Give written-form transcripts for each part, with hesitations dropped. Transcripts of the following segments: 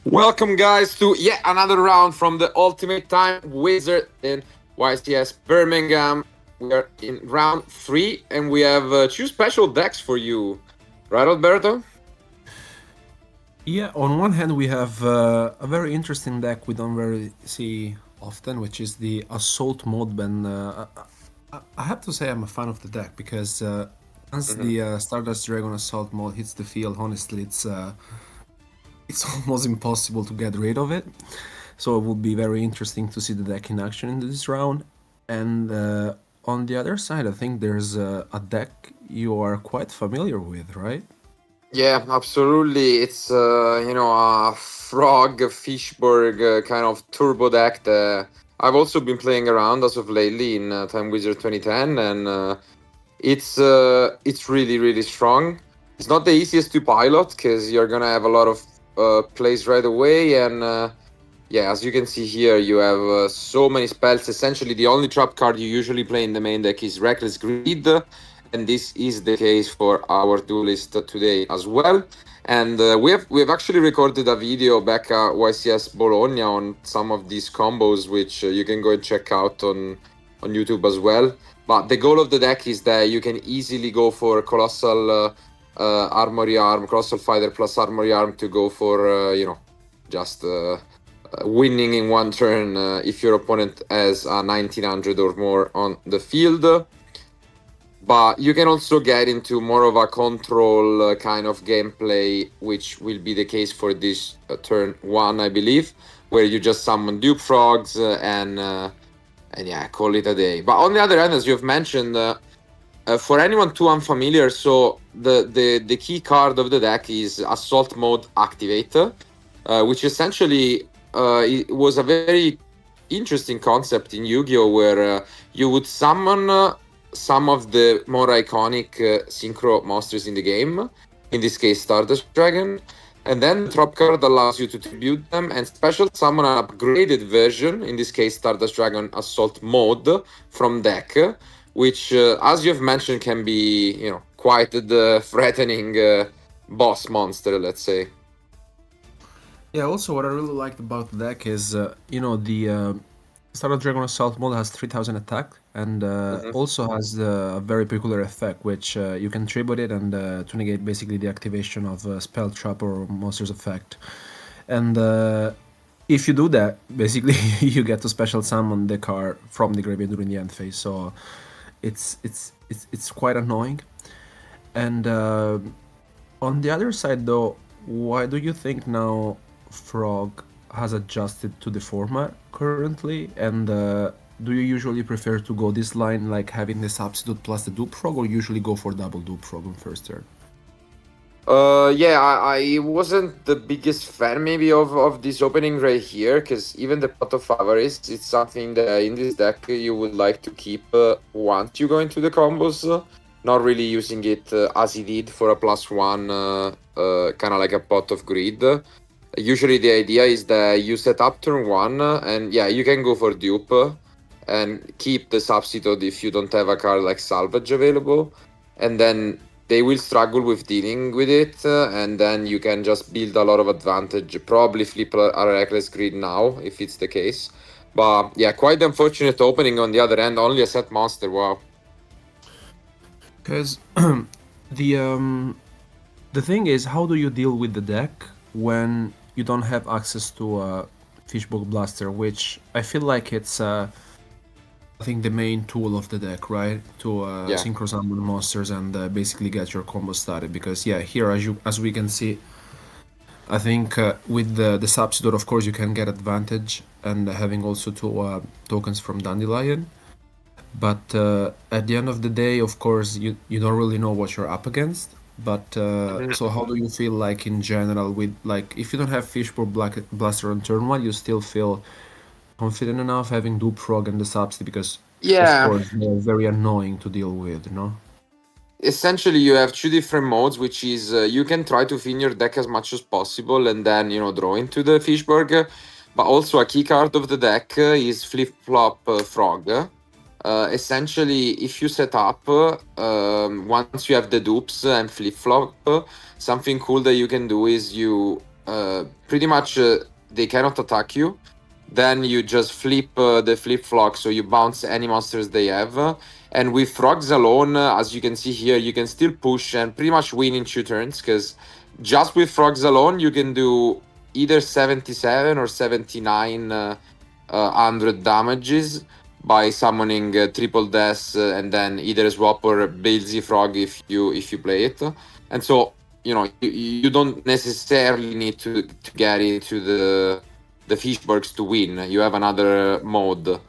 Welcome, guys, to yet another round from the Ultimate Time Wizard in YCS Birmingham. We are in round three, and we have two special decks for you, right, Alberto? Yeah, on one hand, we have a very interesting deck we don't really see often, which is the Assault mode. And I have to say, I'm a fan of the deck because once Hmm. the Stardust Dragon Assault mode hits the field, honestly, it's almost impossible to get rid of it. So it would be very interesting to see the deck in action in this round. And on the other side, I think there's a deck you are quite familiar with, right? Yeah, absolutely. It's a frog, a Fishburg kind of turbo deck that I've also been playing around as of lately in Time Wizard 2010, and it's really strong. It's not the easiest to pilot because you're gonna have a lot of plays right away, and yeah, as you can see here, you have so many spells. Essentially, the only trap card you usually play in the main deck is Reckless Greed, and this is the case for our duelist today as well. And we have actually recorded a video back at YCS Bologna on some of these combos, which you can go and check out on YouTube as well. But the goal of the deck is that you can easily go for Colossal Armory Arm, Colossal Fighter plus Armory Arm to go for just winning in one turn if your opponent has a 1900 or more on the field. But you can also get into more of a control kind of gameplay, which will be the case for this turn one, I believe, where you just summon dupe frogs and yeah, call it a day. But on the other hand, as you've mentioned, for anyone too unfamiliar, so the key card of the deck is Assault Mode Activate, which essentially it was a very interesting concept in Yu-Gi-Oh, where you would summon some of the more iconic synchro monsters in the game. In this case, Stardust Dragon. And then the drop card allows you to tribute them and special summon an upgraded version, in this case, Stardust Dragon Assault Mode, from deck, which, as you've mentioned, can be, quite the threatening boss monster, let's say. Yeah, also what I really liked about the deck is, the Stardust Dragon Assault mode has 3000 attack and Mhm. also has a very peculiar effect, which you can tribute it and to negate basically the activation of spell trap or monster's effect. And if you do that, basically you get to special summon the card from the graveyard during the end phase. So it's quite annoying. And on the other side, though, why do you think now Frog has adjusted to the format currently? And do you usually prefer to go this line, like having the substitute plus the dupe frog, or usually go for double dupe frog on first turn? Yeah, I wasn't the biggest fan maybe of this opening right here, because even the pot of avarice, it's something that in this deck you would like to keep once you go into the combos, not really using it as he did for a plus one, kind of like a pot of greed. Usually the idea is that you set up turn one, and yeah, you can go for dupe and keep the substitute if you don't have a card like salvage available, and then they will struggle with dealing with it, and then you can just build a lot of advantage. Probably flip a reckless grid now if it's the case. But yeah, quite unfortunate opening on the other end. Only a set monster. Wow. Because the the thing is, how do you deal with the deck when you don't have access to a Fishbowl Blaster, which I feel like it's I think the main tool of the deck, right? To Yeah. synchro summon monsters and basically get your combo started. Because yeah, here as we can see, I think with the substitute, of course, you can get advantage and having also two tokens from Dandelion. But at the end of the day, of course, you don't really know what you're up against. But so how do you feel like in general with like if you don't have Fishbowl Blaster on turn one, you still feel confident enough having Dupe Frog and the substitute because of Yeah. course they're very annoying to deal with, no? Essentially, you have two different modes, which is you can try to thin your deck as much as possible and then draw into the Fishburg. But also a key card of the deck is flip flop frog. Essentially, if you set up once you have the dupes and flip flop, something cool that you can do is you pretty much they cannot attack you. Then you just flip the flip flock, so you bounce any monsters they have. And with frogs alone, as you can see here, you can still push and pretty much win in 2 turns, because just with frogs alone, you can do either 77 or 79 100 damages by summoning triple death, and then either swap or Balesy frog if you play it. And so you don't necessarily need to get into the Fishburgs to win. You have another mode.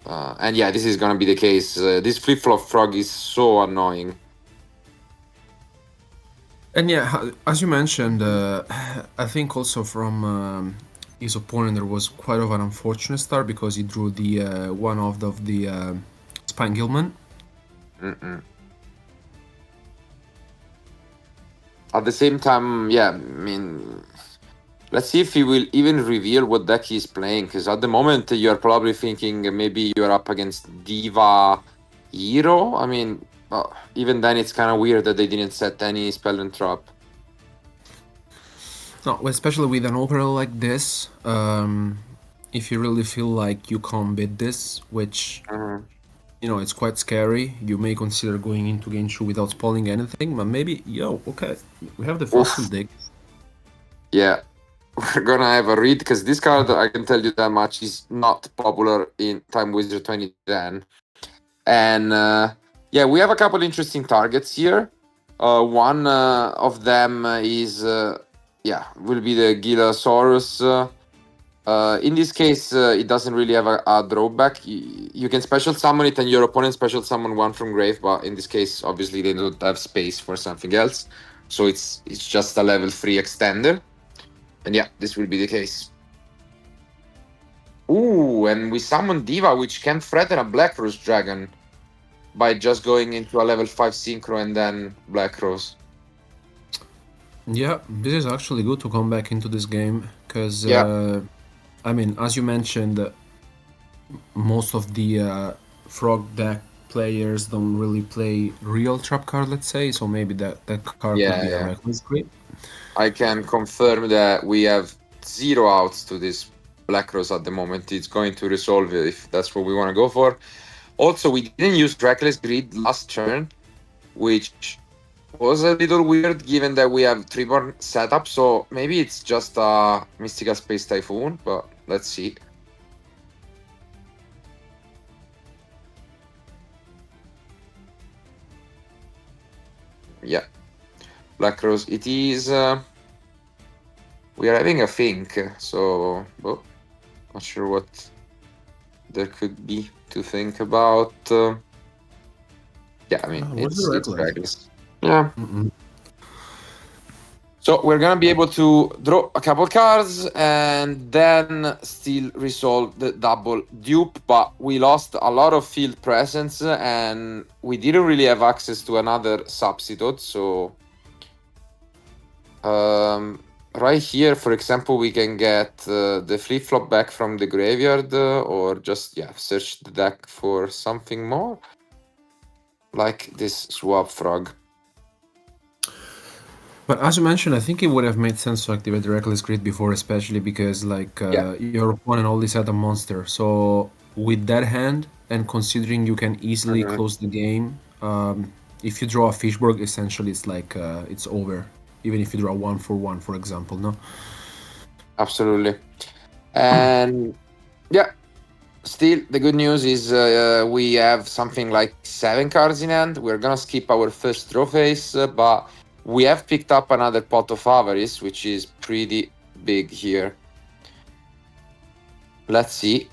And yeah, this is gonna be the case. This flip flop frog is so annoying. And yeah, as you mentioned, I think also from his opponent there was quite of an unfortunate start because he drew the one of the Spangilman. Mm-mm. At the same time, yeah, I mean, let's see if he will even reveal what deck he's playing. Because at the moment, you're probably thinking maybe you're up against Diva Hero. I mean, even then, it's kind of weird that they didn't set any spell and trap. No, especially with an opera like this, if you really feel like you can't beat this, which Mhm. it's quite scary, you may consider going into game 2 without spoiling anything, but maybe, okay, we have the fossil Oof. deck. Yeah, we're gonna have a read because this card, I can tell you that much, is not popular in Time Wizard 2010. And yeah, we have a couple interesting targets here. One of them will be the Gilasaurus. In this case, it doesn't really have a drawback. You can special summon it, and your opponent special summon one from grave. But in this case, obviously, they don't have space for something else, so it's just a level 3 extender. And yeah, this will be the case. Ooh, and we summon Diva, which can threaten a Black Rose Dragon by just going into a level 5 synchro and then Black Rose. Yeah, this is actually good to come back into this game, because, Yeah. I mean, as you mentioned, most of the frog deck players don't really play real trap card, let's say, so maybe that card could be a Yeah. reckless grip. I can confirm that we have 0 outs to this Black Rose at the moment. It's going to resolve it if that's what we want to go for. Also, we didn't use Reckless Greed last turn, which was a little weird given that we have Treeborn setup. So maybe it's just a Mystical Space Typhoon, but let's see. Yeah, Black Rose it is. We are having a think, so not sure what there could be to think about. Yeah, I mean What's the it's reckless? reckless. Yeah. Mm-mm. So we're gonna be able to draw a couple cards and then still resolve the double dupe, but we lost a lot of field presence and we didn't really have access to another substitute. So right here, for example, we can get the flip flop back from the graveyard, or just search the deck for something more, like this swap frog. But as you mentioned, I think it would have made sense to activate the Reckless Grid before, especially because your opponent only set a monster. So with that hand, and considering you can easily Mhm. close the game, if you draw a Fishburg, essentially it's like it's over. Even if you draw 1 for 1, for example, no? Absolutely. And yeah, still the good news is we have something like 7 cards in hand. We're gonna skip our first draw phase, but we have picked up another pot of avarice, which is pretty big here. Let's see.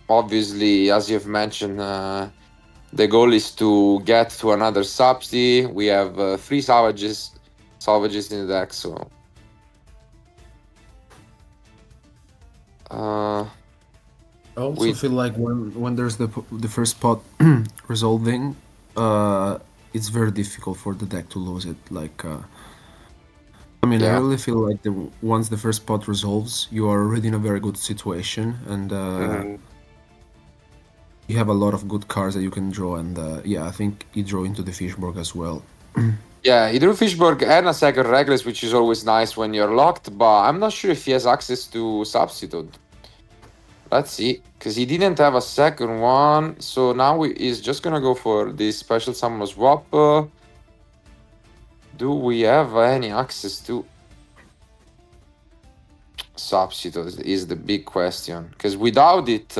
Obviously, as you've mentioned, the goal is to get to another subsidy. We have 3 salvages in the deck, so I also we feel like when there's the first pot resolving, it's very difficult for the deck to lose it. I mean, I yeah. really feel like once the first pot resolves, you are already in a very good situation, and Mhm. you have a lot of good cards that you can draw. And yeah, I think you draw into the Fishburg as well. Yeah, he drew Fishburg and a second Reckless, which is always nice when you're locked, but I'm not sure if he has access to Substitute. Let's see, because he didn't have a second one, so now he's just gonna go for this special summon swap. Do we have any access to Substitute is the big question, because without it,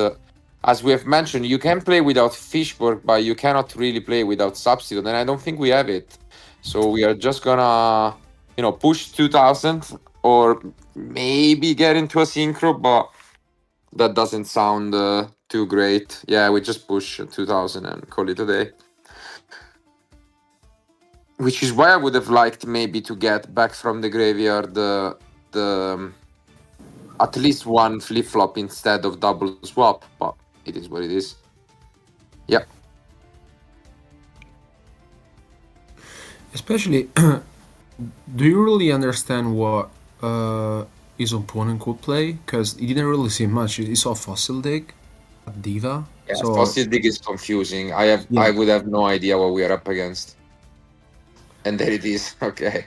as we have mentioned, you can play without Fishburg, but you cannot really play without Substitute, and I don't think we have it. So we are just gonna, push 2000 or maybe get into a synchro, but that doesn't sound too great. Yeah, we just push 2000 and call it a day. Which is why I would have liked maybe to get back from the graveyard the at least one flip flop instead of double swap, but it is what it is. Yeah. Especially, do you really understand what his opponent could play? Because he didn't really see much. He saw Fossil Dig, Diva. Yeah, So Fossil Dig is confusing. I yeah, would have no idea what we are up against. And there it is. Okay.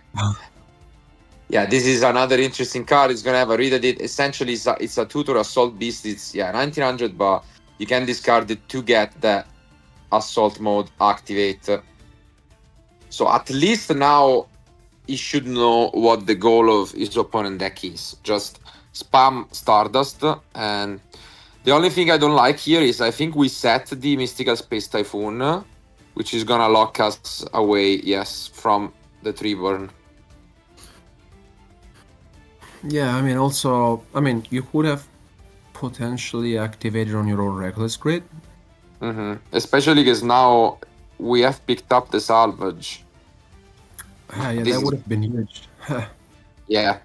Yeah, this is another interesting card. It's gonna have a read edit. Essentially, it's a tutor assault beast. It's 1900, but you can discard it to get the assault mode activate. So at least now he should know what the goal of his opponent deck is. Just spam Stardust. And the only thing I don't like here is I think we set the Mystical Space Typhoon, which is gonna lock us away, yes, from the Treeborn. yeah. You could have potentially activated on your own Reckless Grid. Especially because now we have picked up the salvage. Yeah, that would have been huge. Yeah.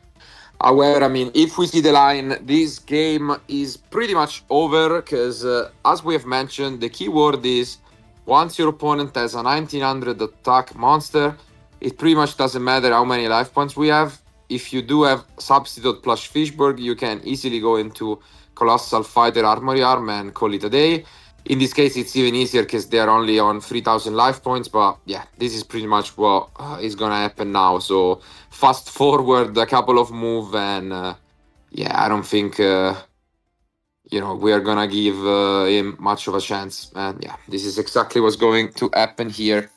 However, if we see the line, this game is pretty much over because, as we have mentioned, the keyword is once your opponent has a 1900 attack monster, it pretty much doesn't matter how many life points we have. If you do have Substitute plus Fishburg, you can easily go into Colossal Fighter Armory Arm and call it a day. In this case, it's even easier because they're only on 3000 life points, but yeah, this is pretty much what is gonna happen now. So fast forward a couple of moves, and I don't think we are gonna give him much of a chance. And yeah, this is exactly what's going to happen here.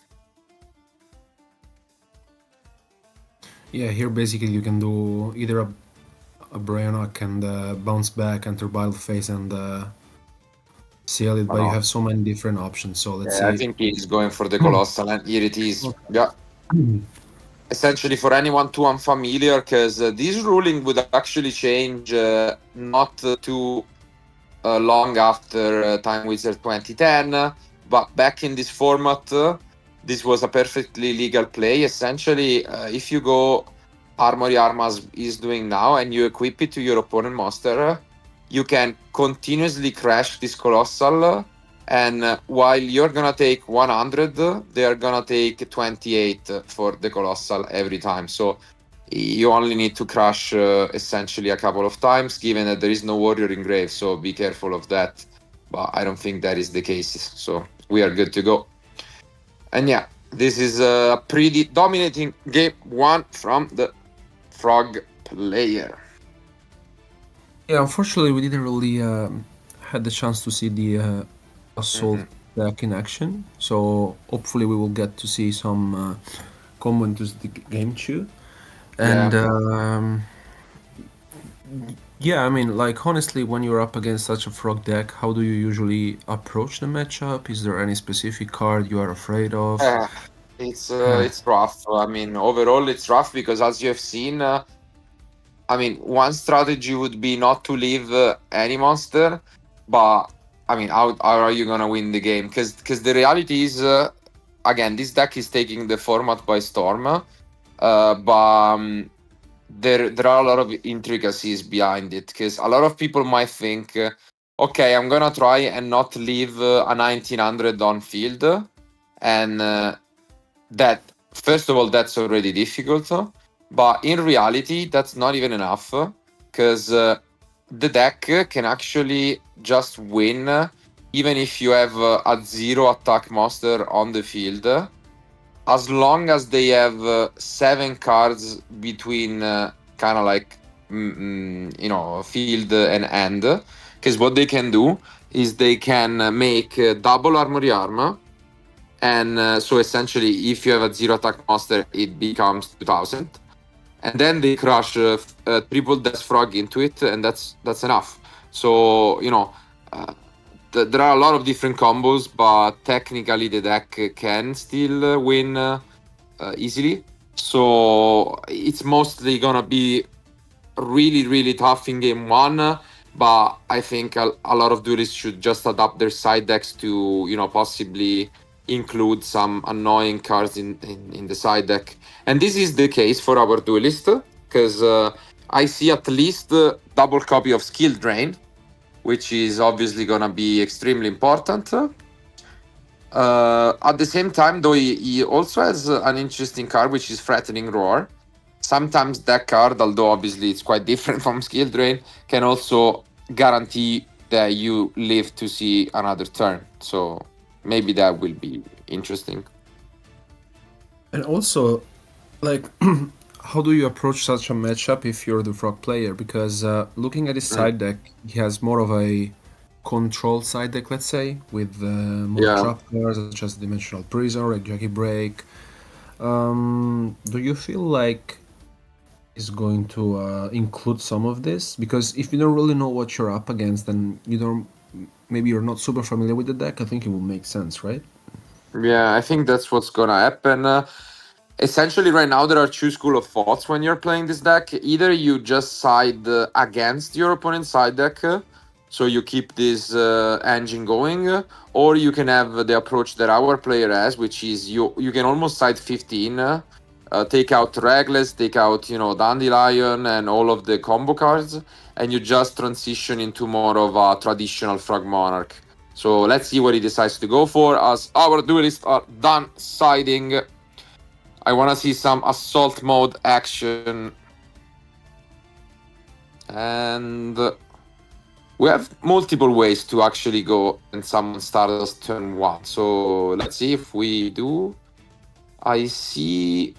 Yeah, here basically you can do either a Brayonock and bounce back, enter Battle Phase, and seal it, but you have so many different options. So let's see. I think he's going for the Colossal, and here it is. Okay. Yeah. Essentially, for anyone too unfamiliar, because this ruling would actually change not too long after Time Wizard 2010, but back in this format, this was a perfectly legal play. Essentially, if you go Armory Armas is doing now and you equip it to your opponent monster, you can continuously crash this Colossal, and while you're gonna take 100, they're gonna take 28 for the Colossal every time. So you only need to crash essentially a couple of times, given that there is no warrior in grave, so be careful of that. But I don't think that is the case, so we are good to go. And yeah, this is a pretty dominating game one from the Frog player. Yeah, unfortunately, we didn't really had the chance to see the assault deck in action. So hopefully, we will get to see some combo into the game too. And honestly, when you're up against such a frog deck, how do you usually approach the matchup? Is there any specific card you are afraid of? It's rough. Overall, it's rough because, as you have seen, one strategy would be not to leave any monster, but how are you gonna win the game? Because the reality is, again, this deck is taking the format by storm, but there are a lot of intricacies behind it. Because a lot of people might think, okay, I'm gonna try and not leave a 1900 on field, and that, first of all, that's already difficult. But in reality, that's not even enough, because the deck can actually just win even if you have a 0 attack monster on the field. as long as they have 7 cards between kind of like field and end, because what they can do is they can make double armory armor, and so essentially if you have a 0 attack monster it becomes 2000, and then they crush triple death frog into it, and that's enough. So uh, there are a lot of different combos, but technically the deck can still win easily. So it's mostly gonna be really, really tough in game one. But I think a lot of duelists should just adapt their side decks to, possibly include some annoying cards in the side deck. And this is the case for our duelist, because I see at least double copy of Skill Drain, which is obviously gonna be extremely important. At the same time, though, he also has an interesting card, which is Threatening Roar. Sometimes that card, although obviously it's quite different from Skill Drain, can also guarantee that you live to see another turn. So maybe that will be interesting. And also, like, how do you approach such a matchup if you're the frog player? Because looking at his Mm. side deck, he has more of a control side deck, let's say, with more Yeah. trap cards such as Dimensional Prison, like Jackie Break. Do you feel like is going to include some of this? Because if you don't really know what you're up against, then you don't. Maybe you're not super familiar with the deck. I think it will make sense, right? Yeah, I think that's what's gonna happen. Essentially, right now there are two school of thoughts when you're playing this deck. Either you just side against your opponent's side deck, so you keep this engine going, or you can have the approach that our player has, which is you can almost side 15, take out Regles, take out Dandelion and all of the combo cards, and you just transition into more of a traditional Frog Monarch. So let's see what he decides to go for, as our duelists are done siding. I want to see some assault mode action. And we have multiple ways to actually go and summon Stardust turn 1. So let's see if we do. I see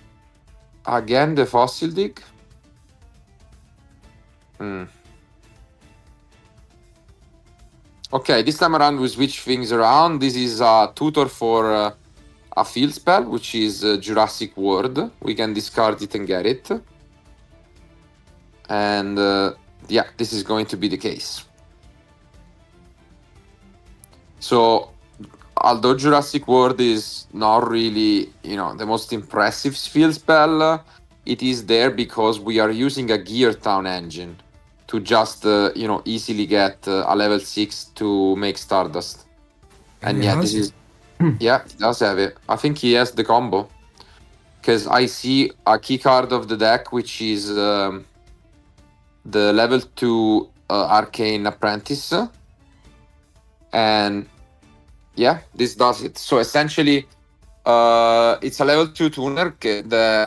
again the Fossil Dig. Okay, this time around we switch things around. This is a tutor for a field spell, which is Jurassic World. We can discard it and get it. And yeah, this is going to be the case. So, although Jurassic World is not really, the most impressive field spell, it is there because we are using a Gear Town engine to just, easily get a level 6 to make Stardust. And And he yeah, this has it. is, yeah, he does have it. I think he has the combo. Because I see a key card of the deck, which is the level 2 Arcane Apprentice. And yeah, this does it. So essentially, it's a level 2 tuner.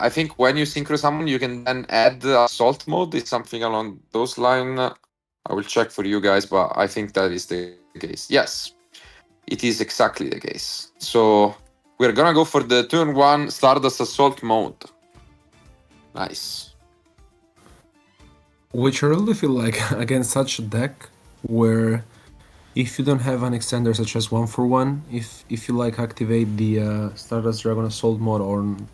I think when you synchro summon, you can then add assault mode. It's something along those lines. I will check for you guys, but I think that is the case. Yes, it is exactly the case. So we're gonna go for the turn 1 Stardust assault mode. Nice. Which I really feel like against such a deck where if you don't have an extender such as 1-for-1, if you like activate the Stardust Dragon Assault mode on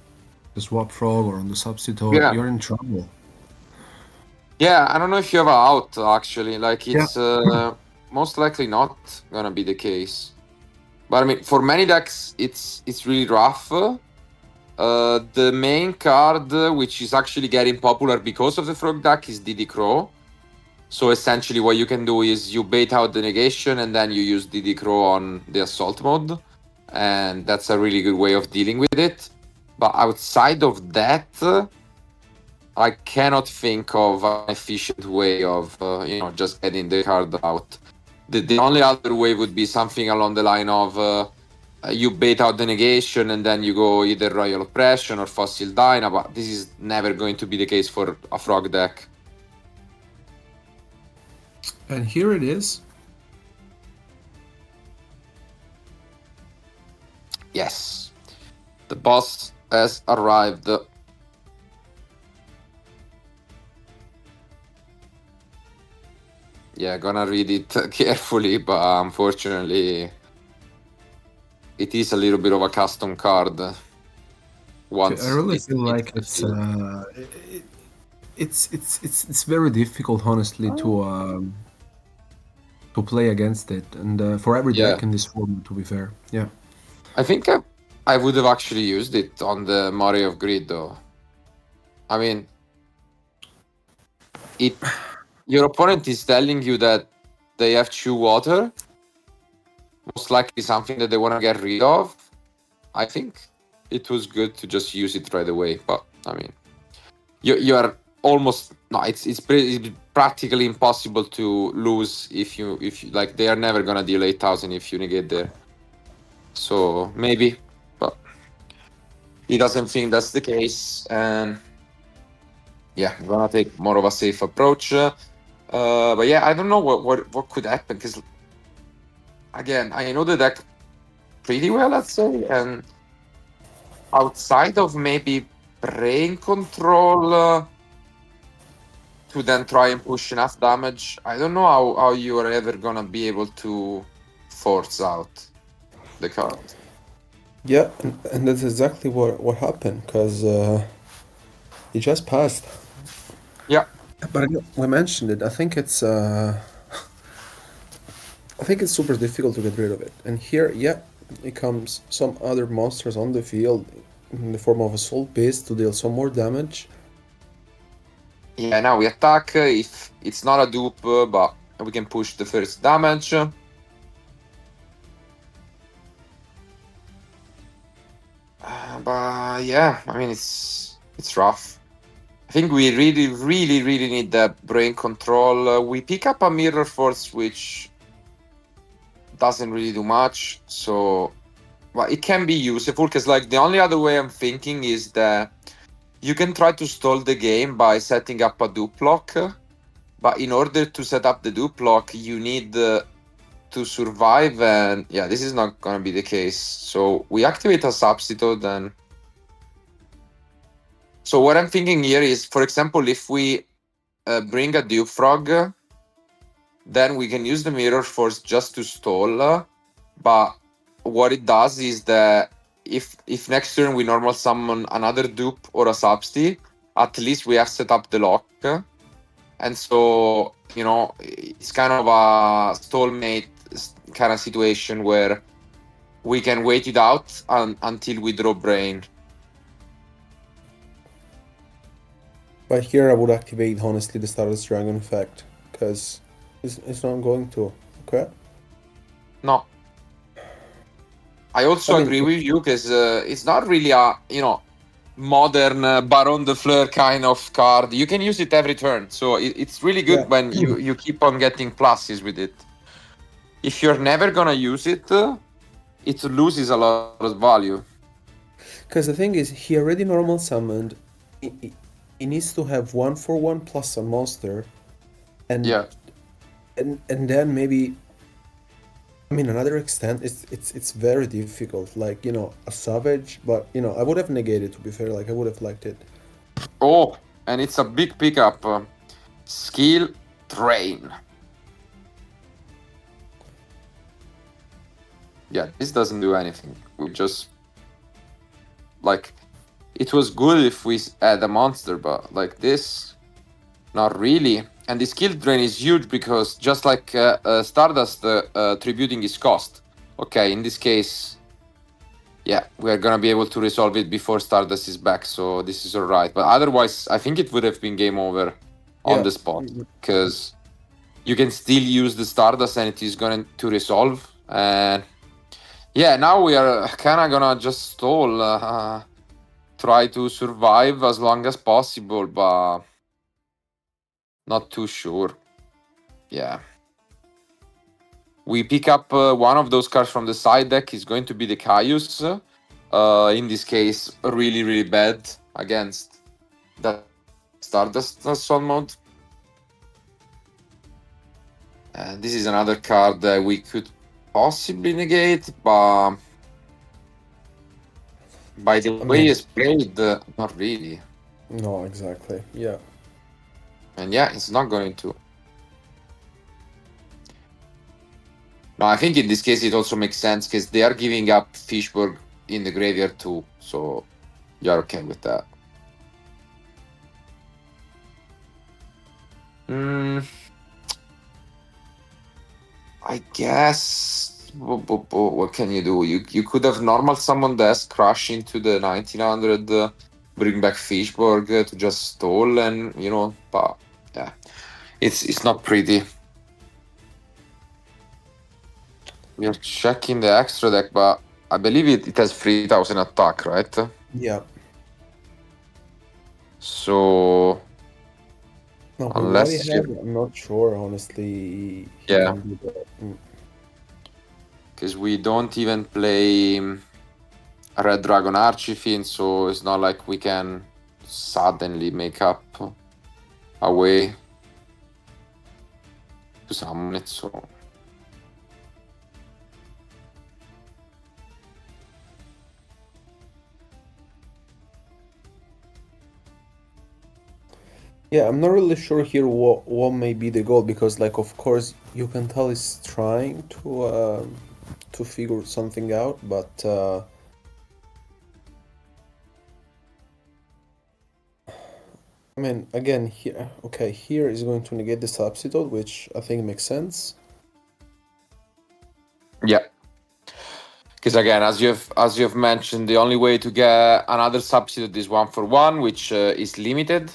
the Swap Frog or on the Substitute, Yeah. you're in trouble. Yeah, I don't know if you have a out actually. Like Yeah. it's most likely not gonna be the case. But I mean, for many decks, it's really rough. The main card, which is actually getting popular because of the Frog deck, is Diddy Crow. So essentially, what you can do is you bait out the negation and then you use Diddy Crow on the assault mode, and that's a really good way of dealing with it. But outside of that, I cannot think of an efficient way of just getting the card out. The only other way would be something along the line of you bait out the negation and then you go either Royal Oppression or Fossil Dyna, but this is never going to be the case for a Frog deck. And here it is. Yes. The boss has arrived. Yeah, gonna read it carefully, but unfortunately, it is a little bit of a custom card. I really feel like it's very difficult, honestly, to play against it, and for every Yeah, deck in this format, to be fair. Yeah. I think I would have actually used it on the Mario of Grid, though. I mean, it. Your opponent is telling you that they have Chew Water, most likely something that they want to get rid of. I think it was good to just use it right away. But I mean, you are almost no. It's practically impossible to lose if you like. They are never gonna deal 8,000 if you negate there. So maybe, but he doesn't think that's the case, and yeah, I'm gonna take more of a safe approach. But yeah, I don't know what could happen because again, I know the deck pretty well, let's say, and outside of maybe brain control to then try and push enough damage, I don't know how you are ever gonna be able to force out the card. Yeah, and that's exactly what happened, because he just passed. Yeah, But we mentioned it. I think it's super difficult to get rid of it. And here, yeah, it comes some other monsters on the field in the form of Assault Beast to deal some more damage. yeah. Now we attack. If it's not a dupe, but we can push the first damage. But yeah, I mean it's rough. I think we really need that brain control. We pick up a Mirror Force, which doesn't really do much. So, but it can be useful because, like, the only other way I'm thinking is that you can try to stall the game by setting up a dupe lock. But in order to set up the dupe lock, you need to survive, and yeah, this is not gonna be the case. So we activate a substitute, and so what I'm thinking here is, for example, if we bring a dupe frog, then we can use the Mirror Force just to stall. But what it does is that if next turn we normal summon another dupe or a substitute, at least we have set up the lock. And so, you know, it's kind of a stalemate kind of situation where we can wait it out until we draw brain. But here I would activate, honestly, the Stardust Dragon effect, because it's not going to, okay? No. I also agree with you because it's not really a, you know, modern Baron de Fleur kind of card. You can use it every turn. So it's really good when you keep on getting pluses with it. If you're never going to use it, it loses a lot of value. Because the thing is, he already normal summoned. He needs to have 1/1 plus a monster, and yeah, and then maybe. I mean, another extent, it's very difficult. Like, you know, a savage, but you know, I would have negated, to be fair. Like, I would have liked it. Oh, and it's a big pickup. Skill Drain. Yeah, this doesn't do anything. We just like it was good if we add a monster, but like this, not really. And the skill drain is huge because just like Stardust, tributing is cost. Okay, in this case, yeah, we are gonna be able to resolve it before Stardust is back, so this is alright. But otherwise, I think it would have been game over on the spot because you can still use the Stardust and it is going to resolve. And yeah, now we are kind of gonna just stall, try to survive as long as possible, but not too sure. Yeah. We pick up one of those cards from the side deck. Is going to be the Caius. In this case, really bad against the Stardust Sun mode. This is another card that we could possibly negate, but By the I way mean, it's played, not really. no, exactly. Yeah. And yeah, it's not going to. No, I think in this case it also makes sense because they are giving up Fishburg in the graveyard too, so you're okay with that. Mm, I guess. What can you do? You could have normal summon Death, crash into the 1900, bring back Fishburg to just stall, and but yeah, it's not pretty. We are checking the extra deck, but I believe it has 3000 attack, right? Yeah. So No, with what he unless has, I'm not sure, honestly, he yeah, can do that. because we don't even play Red Dragon Archifiend, so it's not like we can suddenly make up a way to summon it. So Yeah, I'm not really sure here what may be the goal because, like, of course, you can tell he's trying to figure something out, but I mean, again, here, okay, here is going to negate the substitute, which I think makes sense. yeah, because again, as you've mentioned, the only way to get another substitute is 1-for-1, which is limited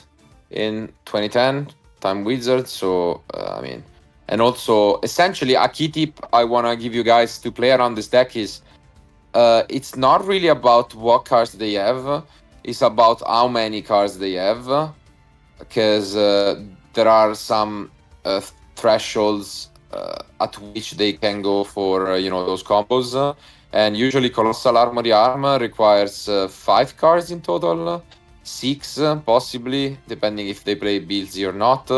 in 2010 Time Wizard. So I mean, and also essentially a key tip I want to give you guys to play around this deck is it's not really about what cards they have, it's about how many cards they have, because there are some thresholds at which they can go for those combos, and usually Colossal Armory Armor requires 5 cards in total, 6 possibly, depending if they play Beelzy or not.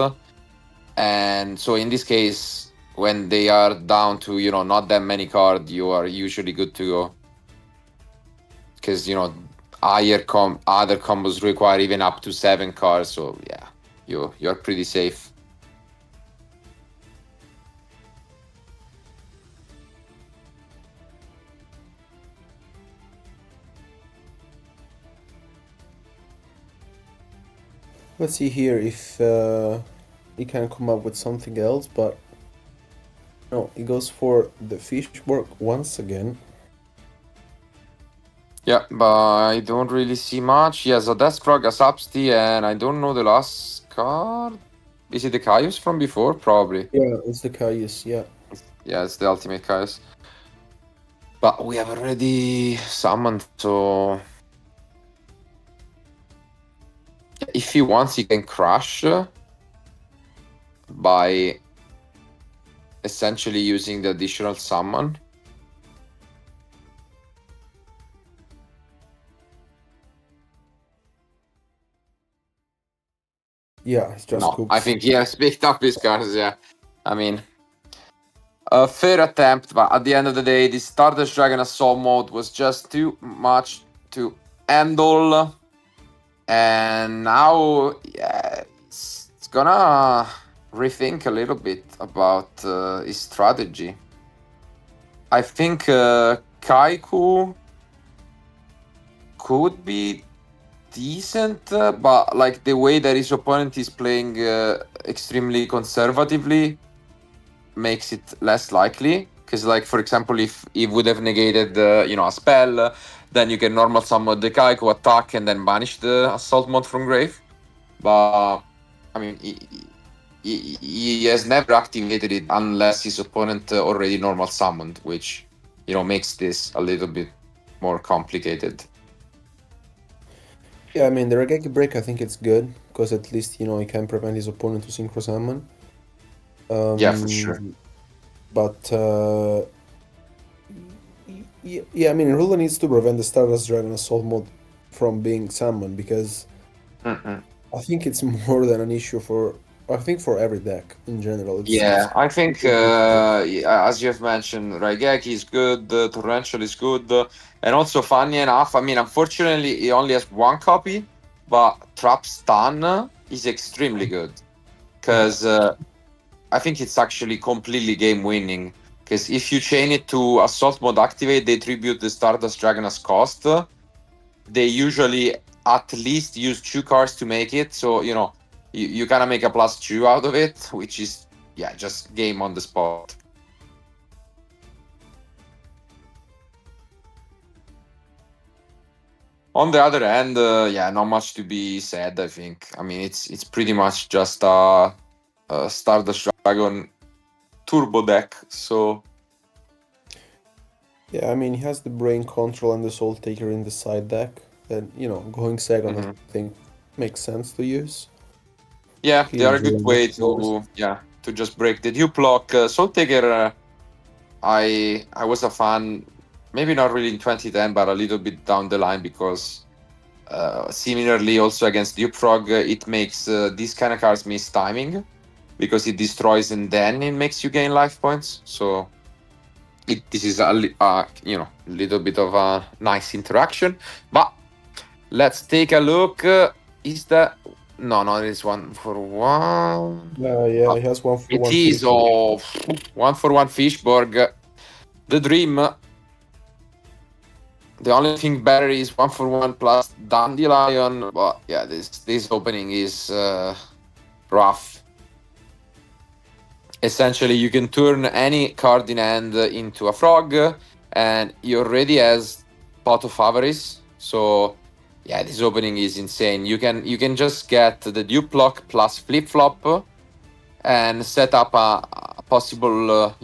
And so in this case, when they are down to not that many cards, you are usually good to go, because other combos require even up to 7 cards. So yeah, you're pretty safe. Let's see here if he can come up with something else, but no, he goes for the Fishburg once again. Yeah, but I don't really see much. He has a Death Frog, a Substi, and I don't know the last card. Is it the Caius from before? Probably. Yeah, it's the Caius, yeah. Yeah, it's the ultimate Caius. But we have already summoned, so if he wants, he can crush by essentially using the additional summon. Yeah, it's just No, cooks. I think he has picked up his cards, yeah. I mean, a fair attempt, but at the end of the day, this Stardust Dragon Assault mode was just too much to handle. And now, yeah, it's gonna rethink a little bit about his strategy. I think Kaiku could be decent, but like the way that his opponent is playing extremely conservatively makes it less likely. Because, like, for example, if he would have negated a spell, then you can normal summon the Kaiku, attack, and then banish the assault mod from grave. But I mean, he has never activated it unless his opponent already normal summoned, which makes this a little bit more complicated. Yeah, I mean, the Regeki Break, I think it's good, because at least, he can prevent his opponent to Synchro Summon. Yeah, for sure. But, yeah, I mean, Rula needs to prevent the Stardust Dragon Assault mode from being summoned, because Mm-mm. I think it's more than an issue for I think for every deck in general, it's Yeah, I think as you've mentioned, Raigeki is good, Torrential is good, and also funny enough, I mean, unfortunately, he only has one copy, but Trap Stun is extremely good yeah. because I think it's actually completely game winning. Because if you chain it to Assault Mode Activate, they tribute the Stardust Dragon as cost. They usually at least use two cards to make it, so you kind of make a +2 out of it, which is yeah, just game on the spot. On the other hand, yeah, not much to be said. I think. I mean, it's pretty much just a Stardust Dragon turbo deck. So Yeah, I mean, he has the Brain Control and the Soul Taker in the side deck. Then, going second, I mhm. think, makes sense to use. Yeah, they are He's a good way to to just break the dupe block. Soul Taker, I was a fan, maybe not really in 2010, but a little bit down the line because similarly also against Dupe Frog, it makes these kind of cards miss timing because it destroys and then it makes you gain life points. So this is little bit of a nice interaction. But let's take a look. Is that no, it is 1-for-1. Yeah, he has one for It one is Fishborg. 1-for-1 Fishborg. The dream. The only thing better is 1-for-1 plus Dandelion. But yeah, this opening is rough. Essentially, you can turn any card in hand into a frog, and he already has Pot of Avarice. So yeah, this opening is insane. You can just get the dupe block plus flip flop and set up a possible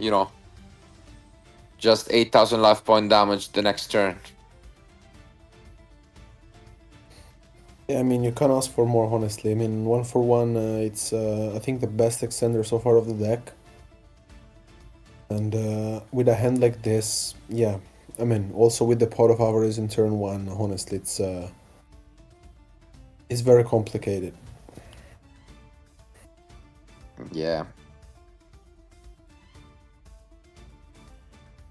just 8,000 life point damage the next turn. Yeah, I mean, you can't ask for more, honestly. I mean, one for one, it's, I think, the best extender so far of the deck. And with a hand like this, yeah, I mean, also with the Pot of Avarice in turn one, honestly, it's very complicated. Yeah.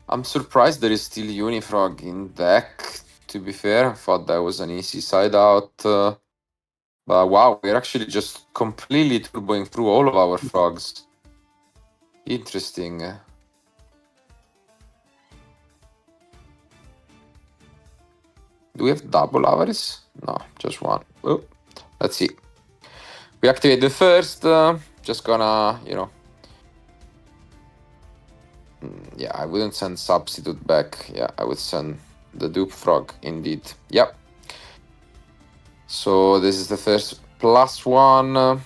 I'm surprised there is still Unifrog in deck, to be fair. I thought that was an easy side out. But wow, we're actually just completely turboing through all of our frogs. Interesting. Do we have double avarice? No, just one. Oh, let's see. We activate the first. Just gonna, yeah, I wouldn't send substitute back. Yeah, I would send the dupe frog indeed. Yep. So this is the first +1.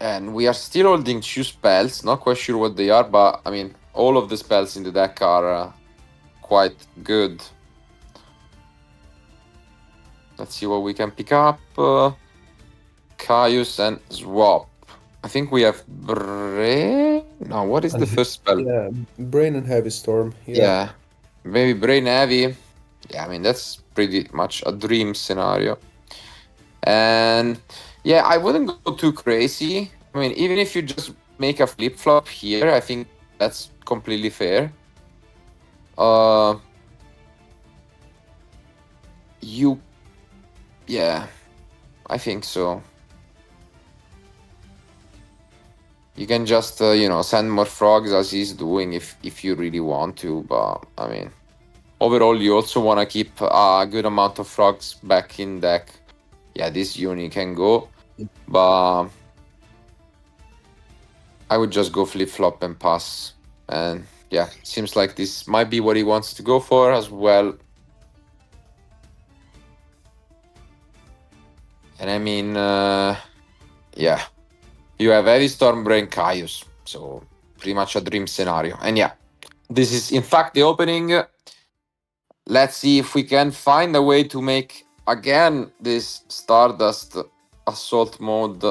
And we are still holding two spells. Not quite sure what they are, but I mean, all of the spells in the deck are quite good. Let's see what we can pick up. Caius and Swap. I think we have Brain. No, what is the first spell? Yeah, Brain and Heavy Storm. Yeah, maybe Brain Heavy. Yeah, I mean, that's pretty much a dream scenario. And yeah, I wouldn't go too crazy. I mean, even if you just make a flip flop here, I think that's completely fair. Yeah, I think so. You can just send more frogs as he's doing if you really want to, but I mean, overall you also want to keep a good amount of frogs back in deck. Yeah, this uni can go, but I would just go flip flop and pass. And yeah, seems like this might be what he wants to go for as well. And I mean, yeah, you have Heavy Storm, Brain, Caius, so pretty much a dream scenario. And yeah, this is in fact the opening. Let's see if we can find a way to make again this Stardust assault mode.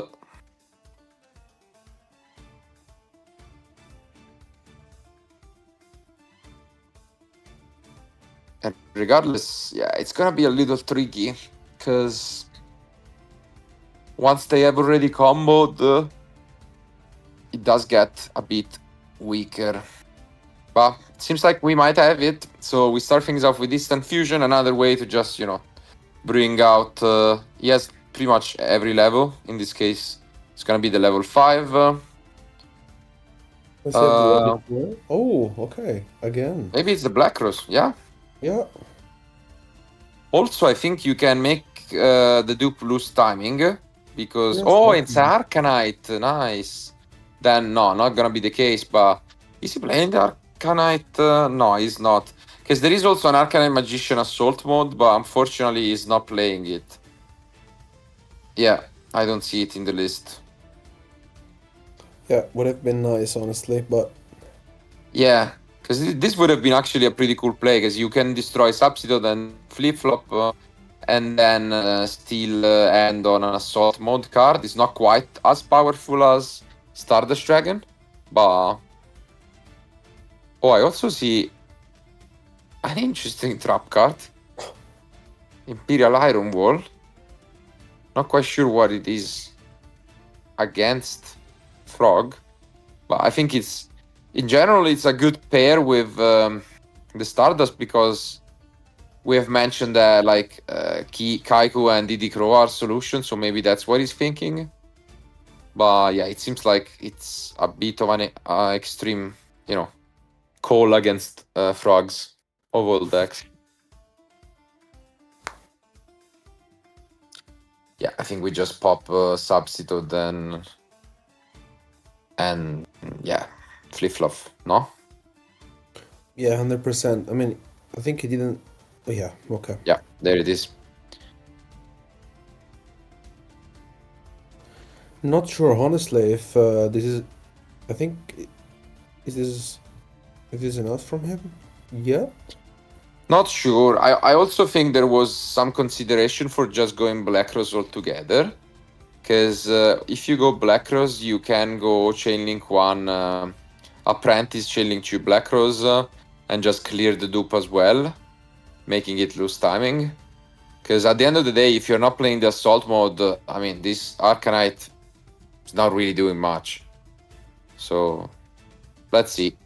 And regardless, yeah, it's gonna be a little tricky because once they have already comboed, it does get a bit weaker. But it seems like we might have it. So we start things off with Instant Fusion, another way to just, bring out... he has pretty much every level. In this case, it's going to be the level 5. Let's have the level 4. Oh, okay. Again. Maybe it's the Black Rose, yeah? Yeah. Also, I think you can make the dupe lose timing. Because... Yes, oh, okay. it's Arcanite. Nice. Then, no, not going to be the case. But is he playing the Arcanite? No, he's not. Because there is also an Arcanite Magician Assault mode, but unfortunately he's not playing it. Yeah, I don't see it in the list. Yeah, would have been nice, honestly, but... Yeah, because this would have been actually a pretty cool play, because you can destroy Substitute and flip-flop, and then still end on an Assault mode card. It's not quite as powerful as Stardust Dragon, but... Oh, I also see an interesting trap card. Imperial Iron Wall. Not quite sure what it is against Frog, but I think it's... In general, it's a good pair with the Stardust, because we have mentioned that Kaiku and Didi Crow are solutions, so maybe that's what he's thinking. But yeah, it seems like it's a bit of an extreme, call against Frogs of all decks. Yeah, I think we just pop Substitute then, and yeah, flip-flop, no? Yeah, 100%. I mean, I think he didn't... Oh, yeah, okay. Yeah, there it is. Not sure, honestly, if this is... I think... Is this enough from him? Yeah? Not sure. I also think there was some consideration for just going Black Rose altogether. Because if you go Black Rose, you can go Chainlink 1, Apprentice, Chainlink 2 Black Rose, and just clear the dupe as well, making it lose timing. Because at the end of the day, if you're not playing the Assault mode, I mean, this Arcanite is not really doing much. So, let's see.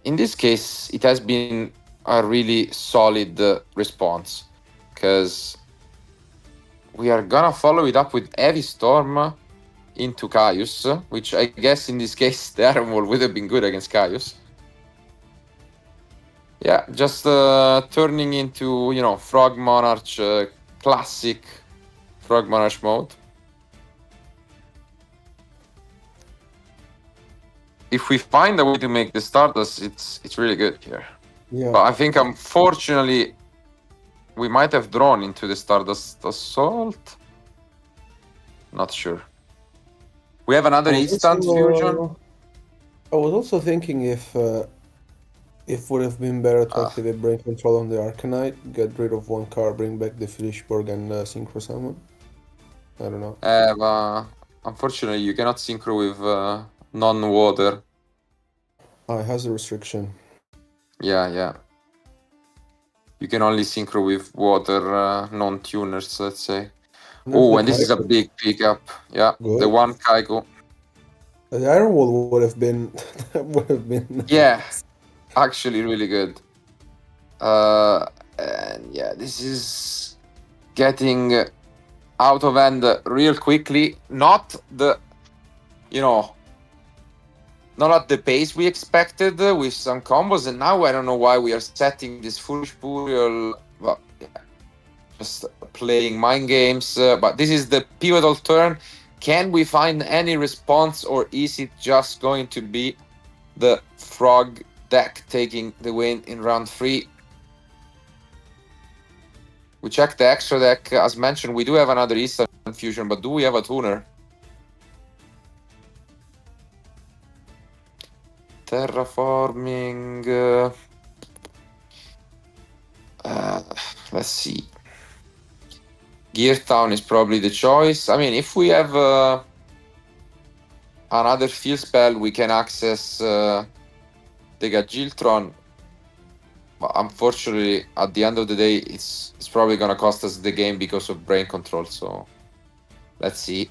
In this case, it has been a really solid response, because we are gonna follow it up with Heavy Storm into Caius, which I guess in this case the Iron Wall would have been good against Caius. Yeah, just turning into, Frog Monarch, classic Frog Monarch mode. If we find a way to make the Stardust, it's really good here. Yeah. But I think, unfortunately, we might have drawn into the Stardust Assault. Not sure. We have another Instant Fusion. I was also thinking if would have been better to activate Brain Control on the Arcanite, get rid of one card, bring back the Fishborg and Synchro Summon. I don't know. Unfortunately, you cannot synchro with non-water. It has a restriction. Yeah. You can only synchro with water non-tuners, let's say. Oh, and this is a big pickup. Yeah, Good. the one Kaiku. The Iron Wall would have been Yeah, actually really good. And yeah, this is getting out of hand real quickly. Not the, not at the pace we expected with some combos, and now I don't know why we are setting this foolish Burial. Well, yeah, just playing mind games. But this is the pivotal turn. Can we find any response, or is it just going to be the Frog deck taking the win in round 3? We check the extra deck. As mentioned, we do have another Eastern Fusion, but do we have a tuner? Terraforming. Let's see. Gear Town is probably the choice. I mean, if we have another field spell, we can access the Gagiltron. But unfortunately, at the end of the day, it's probably gonna cost us the game because of brain control. So let's see.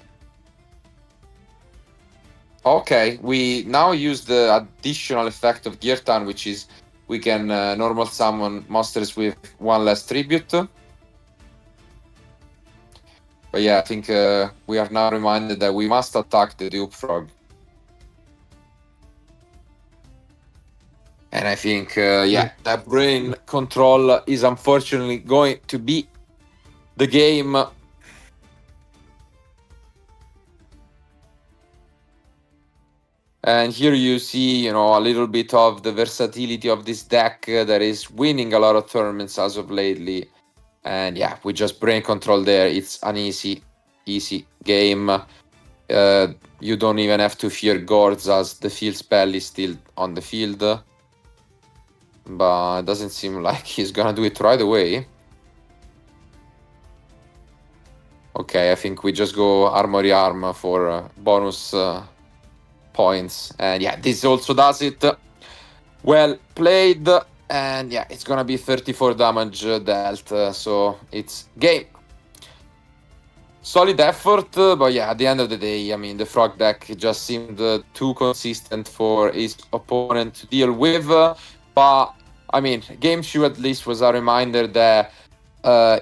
Okay, we now use the additional effect of Gear Turn, which is we can normal summon monsters with one less tribute. But yeah, I think we are now reminded that we must attack the Dupe Frog. And I think, yeah, that brain control is unfortunately going to be the game. And here you see, a little bit of the versatility of this deck that is winning a lot of tournaments as of lately. And yeah, we just brain control there. It's an easy game. You don't even have to fear Gords as the field spell is still on the field. But it doesn't seem like he's gonna do it right away. Okay, I think we just go Armory Arm for bonus points. And yeah, this also does it. Well played. And yeah, it's gonna be 34 damage dealt. So it's game. Solid effort, but yeah, at the end of the day, I mean, the Frog deck just seemed too consistent for his opponent to deal with. But I mean, Game Shoe at least was a reminder that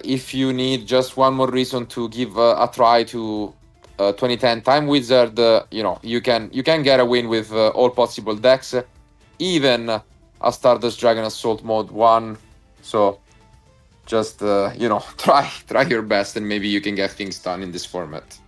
if you need just one more reason to give a try to 2010 Time Wizard, you can get a win with all possible decks, even a Stardust Dragon Assault Mode 1. So just try your best, and maybe you can get things done in this format.